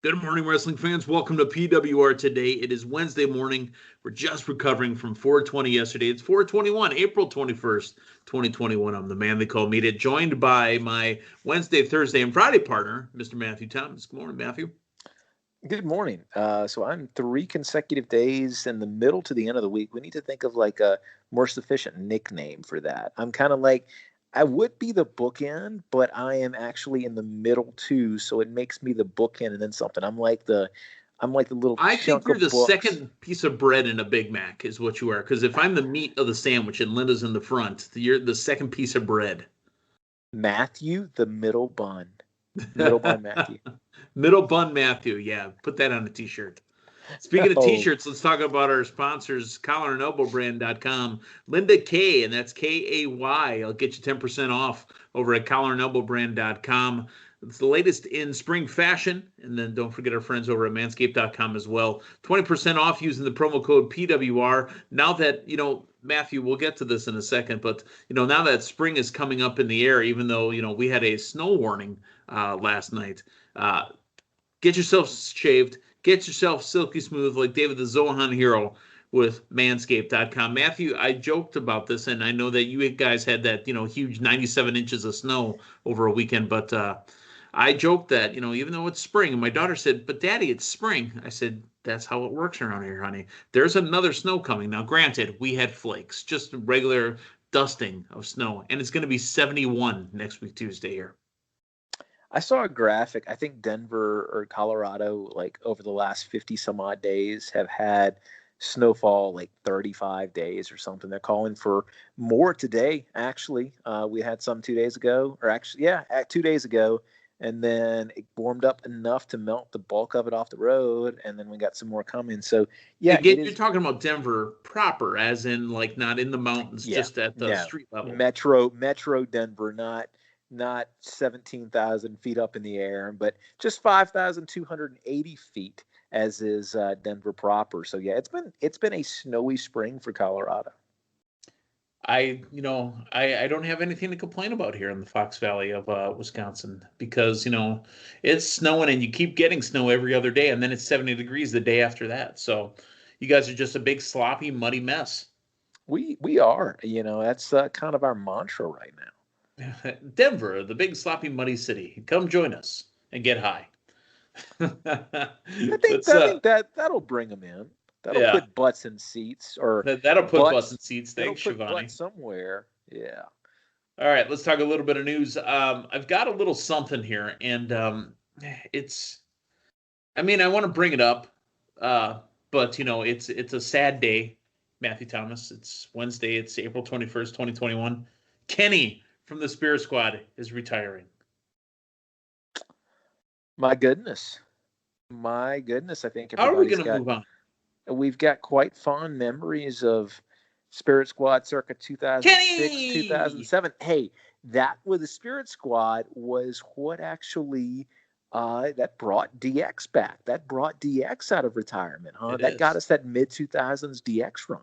Good morning, wrestling fans. Welcome to PWR today. It is Wednesday morning. We're just recovering from 420 yesterday. It's 421, April 21st, 2021. I'm the man they call Meathead, joined by my Wednesday, Thursday, and Friday partner, Mr. Matthew Thomas. Good morning, Matthew. Good morning. So I'm 3 consecutive days in the middle to the end of the week. We need to think of like a more sufficient nickname for that. I'm kind of like, I would be the bookend, but I am actually in the middle too. So it makes me the bookend and then something. I'm like the little I think chunk you're of the books. second piece of bread in a Big Mac is what you are. Because if I'm the meat of the sandwich and Linda's in the front, you're the second piece of bread. Matthew, the middle bun. Middle bun Matthew. Middle bun Matthew. Yeah, put that on a t-shirt. Speaking of t-shirts, let's talk about our sponsors, collarandelbowbrand.com. Linda K, and that's K-A-Y. I'll get you 10% off over at collarandelbowbrand.com. It's the latest in spring fashion. And then don't forget our friends over at manscaped.com as well. 20% off using the promo code PWR. Now that, Matthew, we'll get to this in a second, but, now that spring is coming up in the air, even though, we had a snow warning last night, get yourself shaved. Get yourself silky smooth like David the Zohan hero with manscaped.com. Matthew, I joked about this, and I know that you guys had that, huge 97 inches of snow over a weekend, but I joked that, even though it's spring, and my daughter said, but Daddy, it's spring. I said, that's how it works around here, honey. There's another snow coming. Now, granted, we had flakes, just regular dusting of snow, and it's going to be 71 next week, Tuesday here. I saw a graphic. I think Denver or Colorado, like over the last 50 some odd days, have had snowfall like 35 days or something. They're calling for more today, actually. We had some 2 days ago, or actually, 2 days ago. And then it warmed up enough to melt the bulk of it off the road. And then we got some more coming. So, yeah. You're talking about Denver proper, as in like not in the mountains, just at the street level. Metro Denver, not 17,000 feet up in the air, but just 5,280 feet, as is Denver proper. So yeah, it's been a snowy spring for Colorado. I don't have anything to complain about here in the Fox Valley of Wisconsin, because it's snowing and you keep getting snow every other day, and then it's 70 degrees the day after that. So you guys are just a big sloppy, muddy mess. We are. That's kind of our mantra right now. Denver, the big sloppy muddy city. Come join us and get high. I think that'll bring them in. That'll put butts in seats, or that'll put butts in seats. Thanks, Shivani. Somewhere, yeah. All right, let's talk a little bit of news. I've got a little something here, and I want to bring it up, but it's a sad day, Matthew Thomas. It's Wednesday. It's April 21st, 2021. Kenny from the Spirit Squad is retiring. My goodness. I think how are we going to move on? We've got quite fond memories of Spirit Squad circa 2006, 2007. Hey, that with the Spirit Squad was what actually that brought DX back. That brought DX out of retirement, huh? That got us that mid-2000s DX run.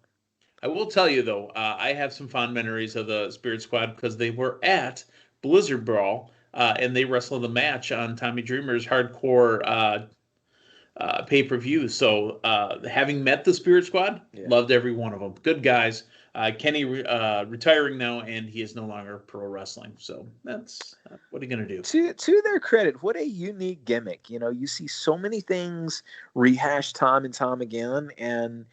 I will tell you, though, I have some fond memories of the Spirit Squad because they were at Blizzard Brawl, and they wrestled a match on Tommy Dreamer's hardcore pay-per-view. So having met the Spirit Squad, loved every one of them. Good guys. Kenny retiring now, and he is no longer pro wrestling. So that's what are you going to do? To their credit, what a unique gimmick. You see so many things rehashed time and time again, and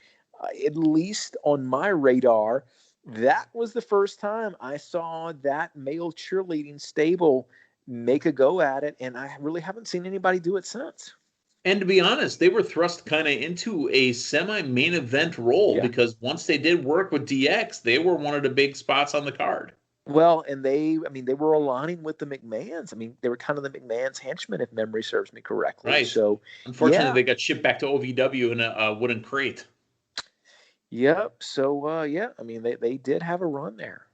at least on my radar, that was the first time I saw that male cheerleading stable make a go at it, and I really haven't seen anybody do it since. And to be honest, they were thrust kind of into a semi-main event role because once they did work with DX, they were one of the big spots on the card. Well, and they were aligning with the McMahons. They were kind of the McMahons' henchmen, if memory serves me correctly. Right. So, unfortunately, they got shipped back to OVW in a wooden crate. Yep. So, they did have a run there.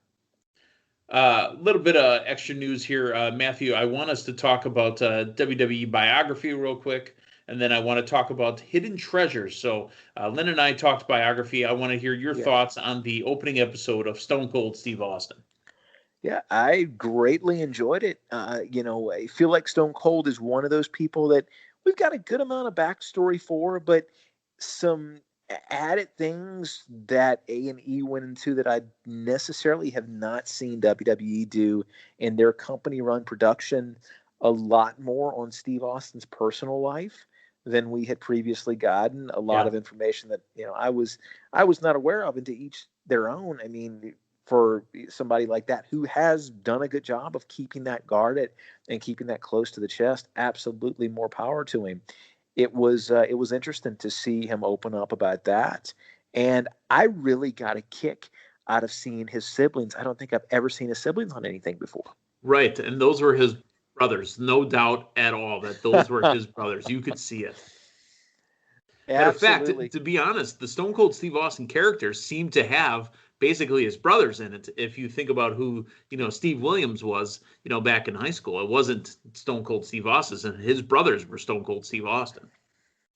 A little bit of extra news here, Matthew. I want us to talk about WWE biography real quick, and then I want to talk about Hidden Treasures. So, Lynn and I talked biography. I want to hear your thoughts on the opening episode of Stone Cold Steve Austin. Yeah, I greatly enjoyed it. I feel like Stone Cold is one of those people that we've got a good amount of backstory for, but some added things that A&E went into that I necessarily have not seen WWE do in their company-run production. A lot more on Steve Austin's personal life than we had previously gotten. A lot of information that I was not aware of, and to each their own. I mean, for somebody like that who has done a good job of keeping that guarded and keeping that close to the chest, absolutely more power to him. It was interesting to see him open up about that, and I really got a kick out of seeing his siblings. I don't think I've ever seen his siblings on anything before. Right, and those were his brothers, no doubt at all that those were his brothers. You could see it. Matter of fact, to be honest, the Stone Cold Steve Austin characters seem to have basically his brothers in it. If you think about who, Steve Williams was, back in high school, it wasn't Stone Cold Steve Austin, and his brothers were Stone Cold Steve Austin.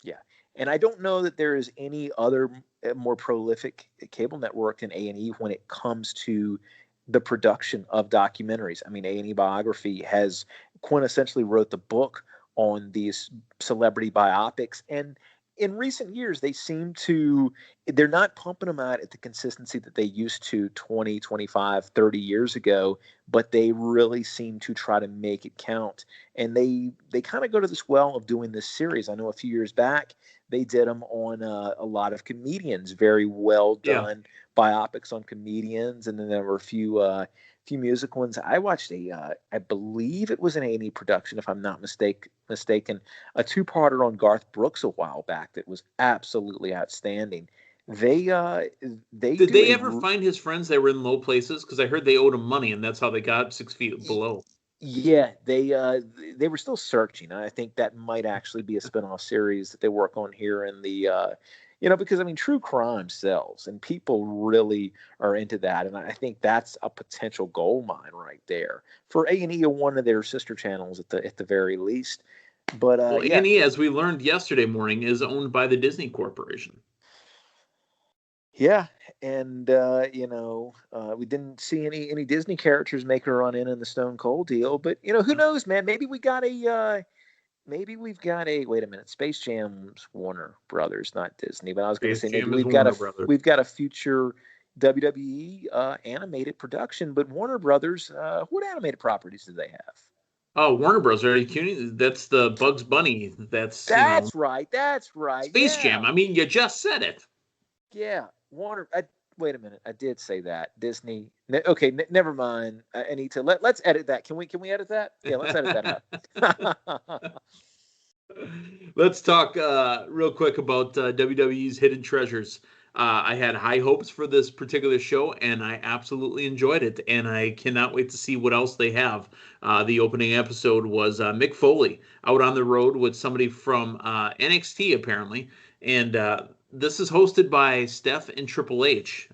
Yeah. And I don't know that there is any other more prolific cable network than A&E when it comes to the production of documentaries. I mean, A&E Biography has quintessentially wrote the book on these celebrity biopics, and in recent years, they're not pumping them out at the consistency that they used to 20, 25, 30 years ago, but they really seem to try to make it count. And they kind of go to this well of doing this series. I know a few years back, they did them on a lot of comedians, very well done biopics on comedians. And then there were a few music ones. I watched I believe it was an A&E production, if I'm not mistaken, a two-parter on Garth Brooks a while back that was absolutely outstanding. Did they ever find his friends that were in low places? Because I heard they owed him money, and that's how they got 6 feet below. Yeah, they were still searching. I think that might actually be a spinoff series that they work on here in the because I mean, true crime sells, and people really are into that, and I think that's a potential gold mine right there for A&E or one of their sister channels at the very least. But A&E, as we learned yesterday morning, is owned by the Disney Corporation. Yeah, and we didn't see any Disney characters make a run in the Stone Cold deal, but who knows, man? Maybe we've got a wait a minute. Space Jam's Warner Brothers, not Disney. But I was going to say maybe we've got a future WWE animated production. But Warner Brothers, what animated properties do they have? Oh, Warner Bros. Are you kidding? That's the Bugs Bunny. That's right. That's right. Space Jam. I mean, you just said it. Yeah, Warner. Wait a minute. I did say that. Disney. Okay, never mind. I need to let's edit that. Can we edit that? Yeah, let's edit that out. Let's talk real quick about WWE's Hidden Treasures. I had high hopes for this particular show, and I absolutely enjoyed it, and I cannot wait to see what else they have. The opening episode was Mick Foley out on the road with somebody from NXT, apparently, and this is hosted by Steph and Triple H.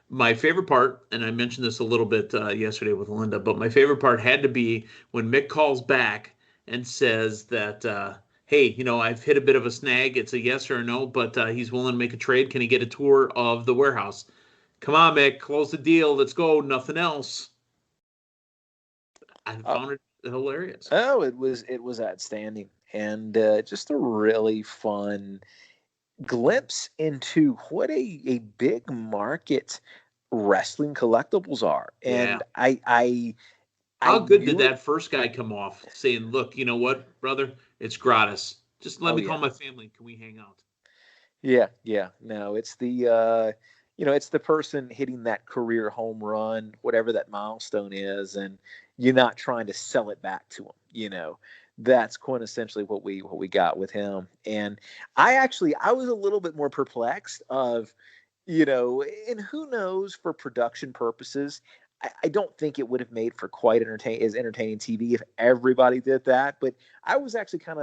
My favorite part, and I mentioned this a little bit yesterday with Linda, but my favorite part had to be when Mick calls back and says that, hey, I've hit a bit of a snag. It's a yes or a no, but he's willing to make a trade. Can he get a tour of the warehouse? Come on, Mick, close the deal. Let's go. Nothing else. I found it hilarious. Oh, it was outstanding, and just a really fun glimpse into what a big market wrestling collectibles are. And how good did that first guy come off saying, look, you know what, brother, it's gratis. Just let me call my family. Can we hang out? Yeah. No, it's the it's the person hitting that career home run, whatever that milestone is, and you're not trying to sell it back to him. That's quintessentially what we got with him. And I was a little bit more perplexed of, and who knows, for production purposes, I don't think it would have made for quite entertaining TV if everybody did that. But I was actually kind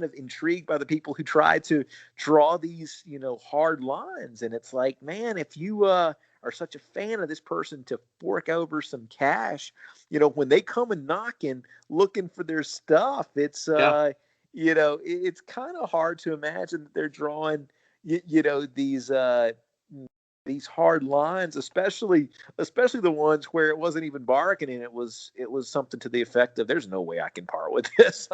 of intrigued by the people who tried to draw these, hard lines. And it's like, man, if you are such a fan of this person to fork over some cash, when they come and knocking, looking for their stuff, it's, it's kind of hard to imagine that they're drawing, these these hard lines, especially the ones where it wasn't even bargaining. It was something to the effect of, "There's no way I can part with this."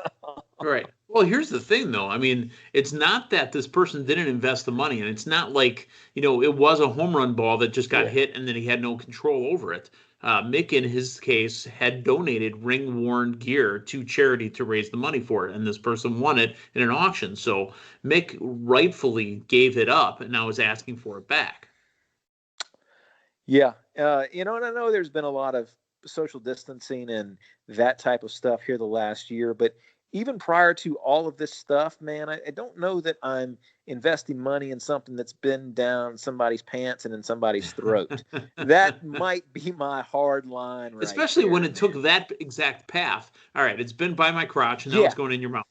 Right. Well, here's the thing, though. I mean, it's not that this person didn't invest the money, and it's not like, it was a home run ball that just got hit and then he had no control over it. Mick, in his case, had donated ring-worn gear to charity to raise the money for it, and this person won it in an auction. So Mick rightfully gave it up and now is asking for it back. Yeah. And I know there's been a lot of social distancing and that type of stuff here the last year, but even prior to all of this stuff, man, I don't know that I'm investing money in something that's been down somebody's pants and in somebody's throat. That might be my hard line, right? Especially there, when it man. took that exact path. All right, it's been by my crotch, and now it's going in your mouth.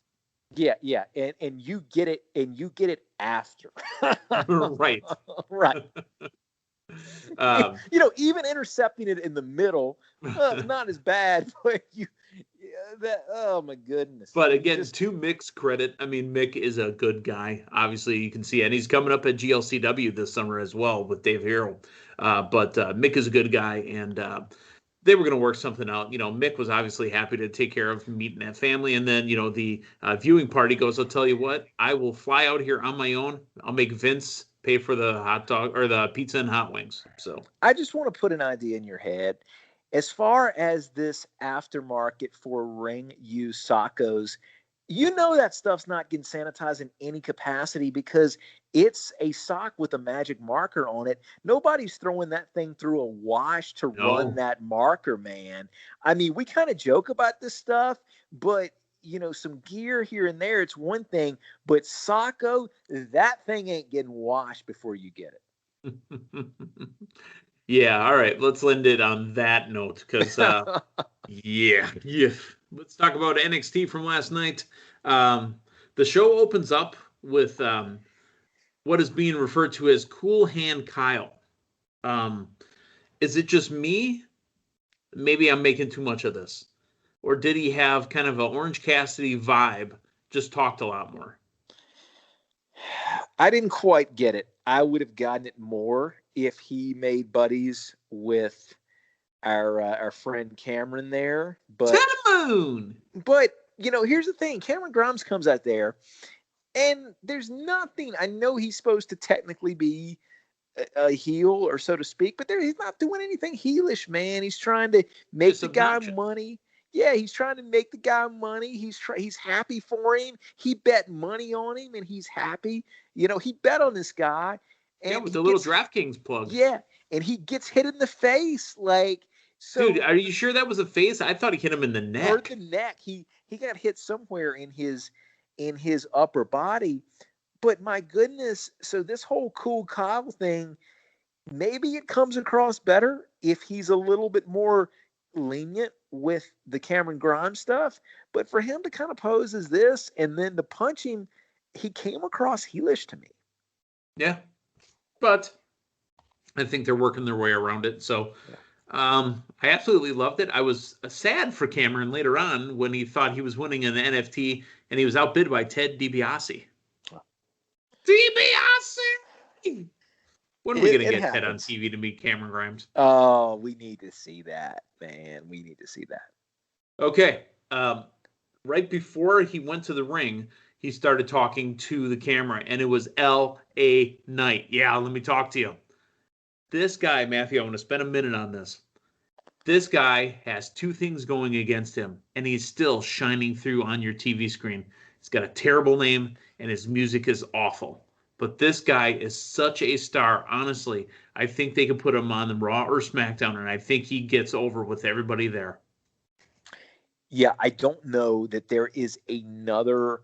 Yeah, and you get it after. Right. Right. Even intercepting it in the middle, not as bad, but oh my goodness. But again, to Mick's credit, I mean, Mick is a good guy. Obviously, you can see it. And he's coming up at GLCW this summer as well with Dave Harrell. But Mick is a good guy, and they were going to work something out. Mick was obviously happy to take care of meeting that family. And then, the viewing party goes, "I'll tell you what, I will fly out here on my own. I'll make Vince pay for the hot dog or the pizza and hot wings." So I just want to put an idea in your head. As far as this aftermarket for ring use sock goes, that stuff's not getting sanitized in any capacity because it's a sock with a magic marker on it. Nobody's throwing that thing through a wash to run that marker, man. I mean, we kind of joke about this stuff, but some gear here and there, it's one thing, but Socko, that thing ain't getting washed before you get it. Yeah, all right. Let's end it on that note because, yeah. Let's talk about NXT from last night. The show opens up with what is being referred to as Cool Hand Kyle. Is it just me? Maybe I'm making too much of this. Or did he have kind of an Orange Cassidy vibe, just talked a lot more? I didn't quite get it. I would have gotten it more if he made buddies with our friend Cameron there. But Moon. But here's the thing: Cameron Grimes comes out there, and there's nothing. I know he's supposed to technically be a heel, or so to speak, but he's not doing anything heelish, man. He's trying to make the guy money. Yeah, he's trying to make the guy money. He's happy for him. He bet money on him, and he's happy. He bet on this guy. And with the little DraftKings plug. Yeah, and he gets hit in the face. So, dude, are you sure that was a face? I thought he hit him in the neck. Hurt the neck. He got hit somewhere in his upper body. But my goodness, so this whole Cool Kyle thing, maybe it comes across better if he's a little bit more lenient with the Cameron Grimes stuff. But for him to kind of pose as this and then to punch him, he came across heelish to me. Yeah. But I think they're working their way around it. So I absolutely loved it. I was sad for Cameron later on when he thought he was winning an NFT and he was outbid by Ted DiBiase. DiBiase! When are we going to get Ted on TV to meet Cameron Grimes? Oh, we need to see that, man. We need to see that. Okay. Right before he went to the ring, he started talking to the camera, and it was L.A. Knight. Yeah, let me talk to you. This guy, Matthew, I want to spend a minute on this. This guy has two things going against him, and he's still shining through on your TV screen. He's got a terrible name, and his music is awful. But this guy is such a star. Honestly, I think they could put him on the Raw or SmackDown, and I think he gets over with everybody there. Yeah, I don't know that there is another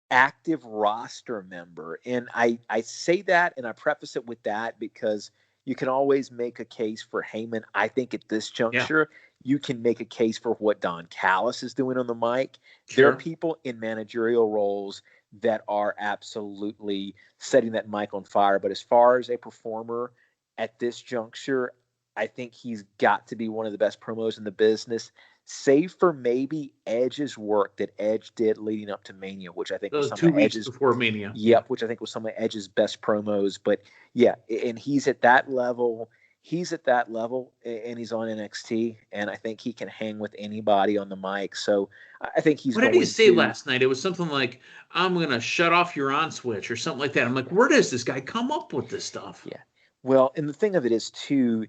active roster member. And I say that, and I preface it with that because you can always make a case for Heyman. I think at this juncture, you can make a case for what Don Callis is doing on the mic. Sure. There are people in managerial roles that are absolutely setting that mic on fire. But as far as a performer at this juncture, I think he's got to be one of the best promos in the business. save for maybe Edge's work that Edge did leading up to Mania, which I think was The some 2 of weeks Edge's. before Mania. Yep, which I think was some of Edge's best promos. But yeah, and he's at that level. He's at that level, and he's on NXT, and I think he can hang with anybody on the mic. So I think he's What going did he say to. last night? It was something like, I'm going to shut off your on switch or something like that. I'm like, where does this guy come up with this stuff? Yeah. Well, and the thing of it is, too,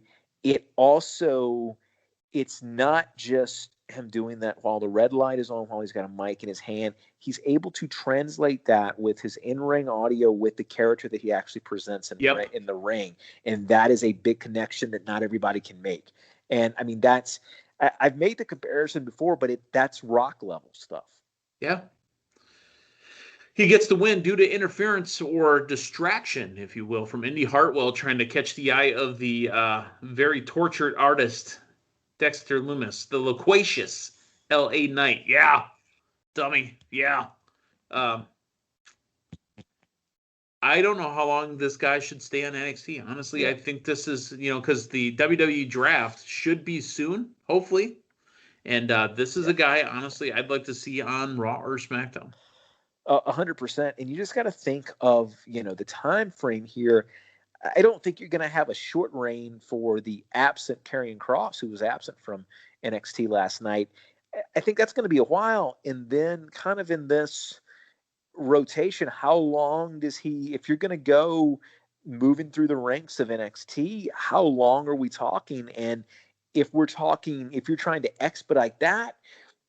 it's not just him doing that while the red light is on, while he's got a mic in his hand. He's able to translate that with his in-ring audio with the character that he actually presents in the ring. And that is a big connection that not everybody can make. And I mean, I've made the comparison before, but that's rock level stuff. Yeah. He gets the win due to interference or distraction, if you will, from Indy Hartwell trying to catch the eye of the very tortured artist, Dexter Lumis, the loquacious L.A. Knight. Yeah, dummy. Yeah. I don't know how long this guy should stay on NXT. Honestly, I think this is, because the WWE Draft should be soon, hopefully. And this is a guy, honestly, I'd like to see on Raw or SmackDown. 100%. And you just got to think of, the time frame here. I don't think you're going to have a short reign for the absent Karrion Kross, who was absent from NXT last night. I think that's going to be a while. And then kind of in this rotation, how long does if you're going to go moving through the ranks of NXT, how long are we talking? And if you're trying to expedite that,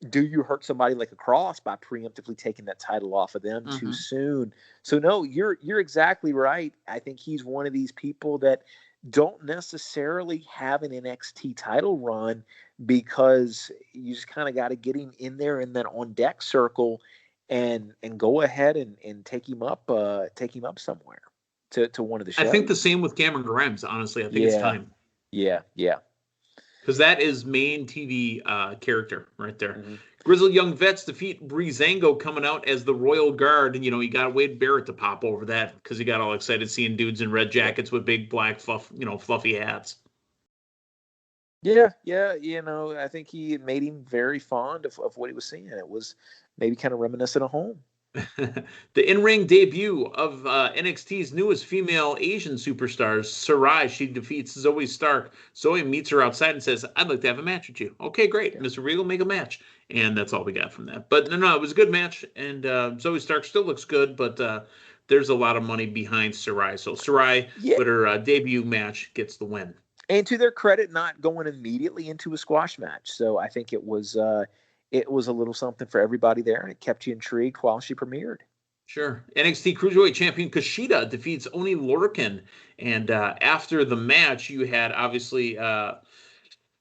do you hurt somebody like a Cross by preemptively taking that title off of them too soon? So no, you're exactly right. I think he's one of these people that don't necessarily have an NXT title run, because you just kind of got to get him in there in that on deck circle and go ahead and take him up somewhere to one of the shows. I think the same with Cameron Grimes, honestly. I think it's time. Yeah. Because that is main TV character right there. Grizzled Young Vets defeat Breezango, coming out as the Royal Guard. And, you got Wade Barrett to pop over that because he got all excited seeing dudes in red jackets with big black fluffy hats. Yeah. I think he made him very fond of what he was seeing. It was maybe kind of reminiscent of home. The in-ring debut of NXT's newest female Asian superstars, Sarai. She defeats Zoe Stark. Zoe meets her outside and says, I'd like to have a match with you. Okay, great. Mr. Regal, make a match. And that's all we got from that. But no, it was a good match. And Zoe Stark still looks good, but there's a lot of money behind Sarai. So Sarai, with her debut match, gets the win. And to their credit, not going immediately into a squash match. So I think it was a little something for everybody there, and it kept you intrigued while she premiered. Sure. NXT Cruiserweight Champion Kushida defeats Oni Lorcan. And after the match, you had, obviously,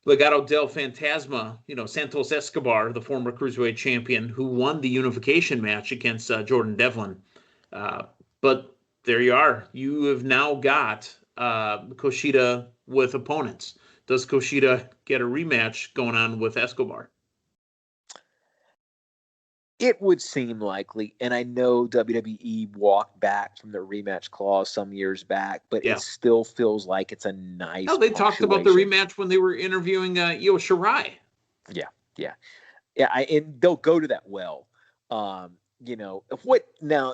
Legado del Fantasma, Santos Escobar, the former Cruiserweight Champion, who won the unification match against Jordan Devlin. But there you are. You have now got Kushida with opponents. Does Kushida get a rematch going on with Escobar? It would seem likely, and I know WWE walked back from the rematch clause some years back, but it still feels like it's a nice. No, they talked about the rematch when they were interviewing Io Shirai. Yeah, and they'll go to that well. Now,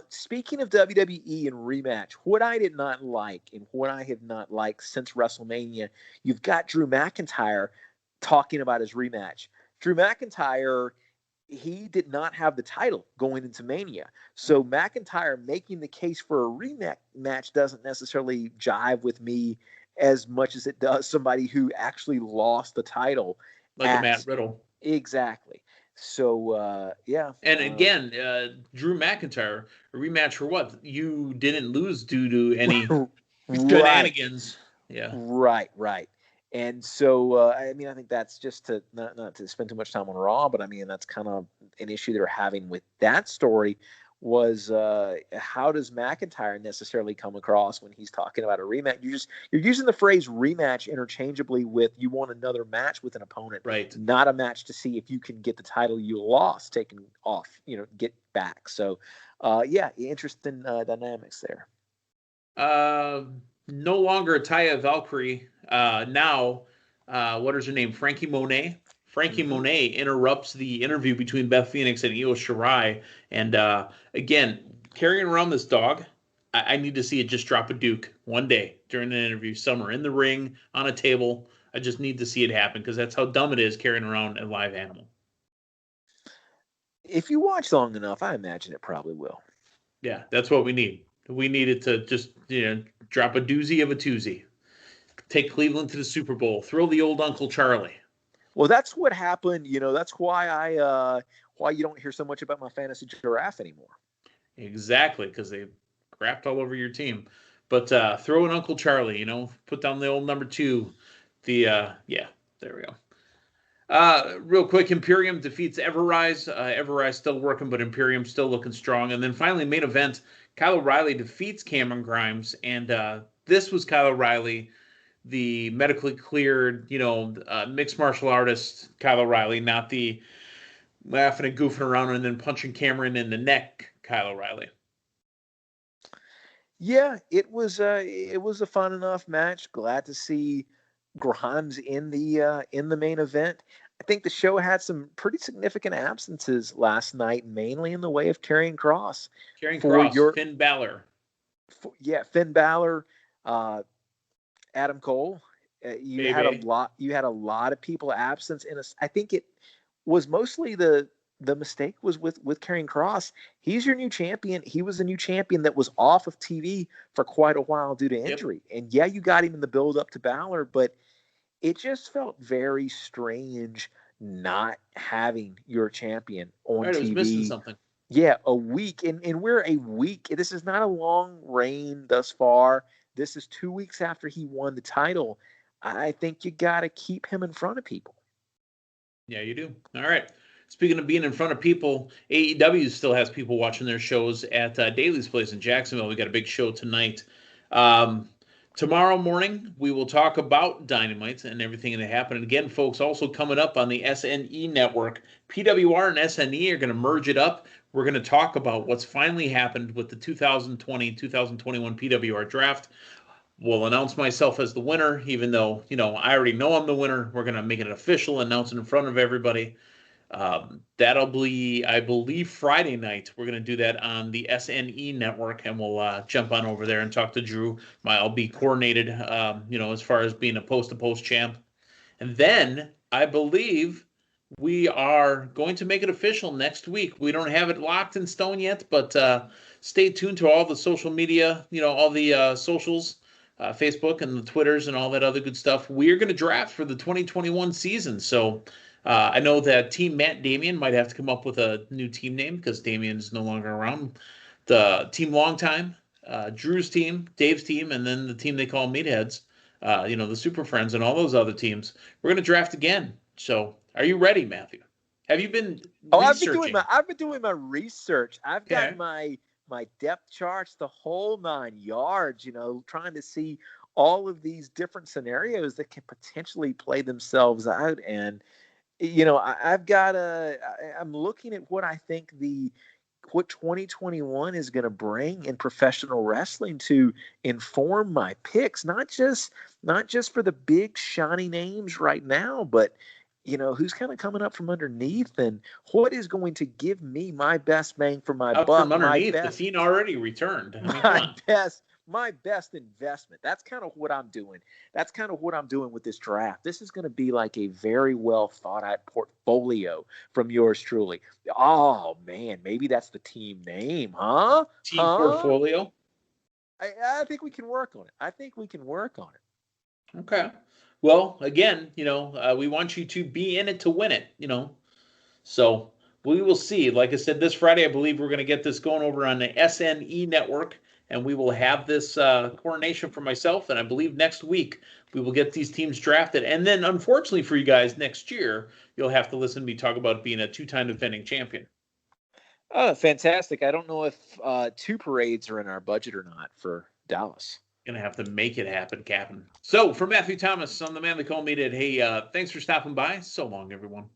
speaking of WWE and rematch, what I did not like and what I have not liked since WrestleMania, you've got Drew McIntyre talking about his rematch. Drew McIntyre, he did not have the title going into Mania. So McIntyre making the case for a rematch doesn't necessarily jive with me as much as it does somebody who actually lost the title. Like a Matt Riddle. Exactly. So, yeah. And again, Drew McIntyre, a rematch for what? You didn't lose due to any shenanigans. Yeah. Right. And so, I think that's just to not to spend too much time on Raw, but that's kind of an issue they're having with that story was how does McIntyre necessarily come across when he's talking about a rematch? You're using the phrase rematch interchangeably with you want another match with an opponent, right? Not a match to see if you can get the title you lost taken off, get back. So, interesting dynamics there. No longer Taya Valkyrie. Now, what is her name? Frankie Monet Frankie Monet interrupts the interview between Beth Phoenix and Io Shirai. And again, carrying around this dog, I need to see it just drop a Duke one day during an interview, somewhere in the ring, on a table. I just need to see it happen because that's how dumb it is carrying around a live animal. If you watch long enough, I imagine it probably will. Yeah, that's what we need. We need it to just drop a doozy of a toozy. Take Cleveland to the Super Bowl. Throw the old Uncle Charlie. Well, that's what happened. That's why why you don't hear so much about my fantasy giraffe anymore. Exactly, because they crapped all over your team. But throw an Uncle Charlie, put down the old number 2. There we go. Real quick, Imperium defeats Everrise. Everrise still working, but Imperium still looking strong. And then finally, main event, Kyle O'Reilly defeats Cameron Grimes. And this was Kyle O'Reilly, the medically cleared, mixed martial artist Kyle O'Reilly, not the laughing and goofing around and then punching Cameron in the neck Kyle O'Reilly. Yeah, it was a fun enough match. Glad to see Grimes in the main event. I think the show had some pretty significant absences last night, mainly in the way of Karrion Kross. Finn Balor. Finn Balor, Adam Cole. You had a lot of people absent I think it was mostly the mistake was with Karrion Kross. He's your new champion. He was a new champion that was off of TV for quite a while due to injury. Yep. And yeah, you got him in the build up to Balor, but it just felt very strange not having your champion on TV. It was missing something. Yeah, a week. And we're a week. This is not a long reign thus far. This is 2 weeks after he won the title. I think you got to keep him in front of people. Yeah, you do. All right. Speaking of being in front of people, AEW still has people watching their shows at Daly's Place in Jacksonville. We got a big show tonight. Tomorrow morning, we will talk about Dynamite and everything that happened. And again, folks, also coming up on the SNE network, PWR and SNE are going to merge it up. We're going to talk about what's finally happened with the 2020-2021 PWR Draft. We'll announce myself as the winner, even though, I already know I'm the winner. We're going to make it official, announce it in front of everybody. That'll be, I believe, Friday night. We're going to do that on the SNE network, and we'll jump on over there and talk to Drew. I'll be coordinated, as far as being a post-to-post champ. And then I believe we are going to make it official next week. We don't have it locked in stone yet, but stay tuned to all the social media, all the socials, Facebook and the Twitters and all that other good stuff. We're going to draft for the 2021 season. So I know that Team Matt Damien might have to come up with a new team name because Damien's no longer around. The Team Longtime, Drew's team, Dave's team, and then the team they call Meatheads, the Super Friends and all those other teams. We're going to draft again. So are you ready, Matthew? Have you been researching? I've been doing my research. I've got my depth charts, the whole 9 yards, trying to see all of these different scenarios that can potentially play themselves out. And, I'm looking at what I think what 2021 is going to bring in professional wrestling to inform my picks, not just for the big shiny names right now, but who's kind of coming up from underneath and what is going to give me my best bang for my buck. From underneath, the Fiend already returned. My best investment. That's kind of what I'm doing. That's kind of what I'm doing with this draft. This is going to be like a very well thought out portfolio from yours truly. Oh man, maybe that's the team name, huh? Team portfolio. I think we can work on it. Okay. Well, again, we want you to be in it to win it, So we will see. Like I said, this Friday, I believe we're going to get this going over on the SNE network, and we will have this coordination for myself. And I believe next week we will get these teams drafted. And then, unfortunately for you guys, next year, you'll have to listen to me talk about being a 2-time defending champion. Oh, fantastic. I don't know if 2 parades are in our budget or not for Dallas. Gonna have to make it happen, Captain. So for Matthew Thomas, I'm the man they call Meathead. Hey, thanks for stopping by. So long, everyone.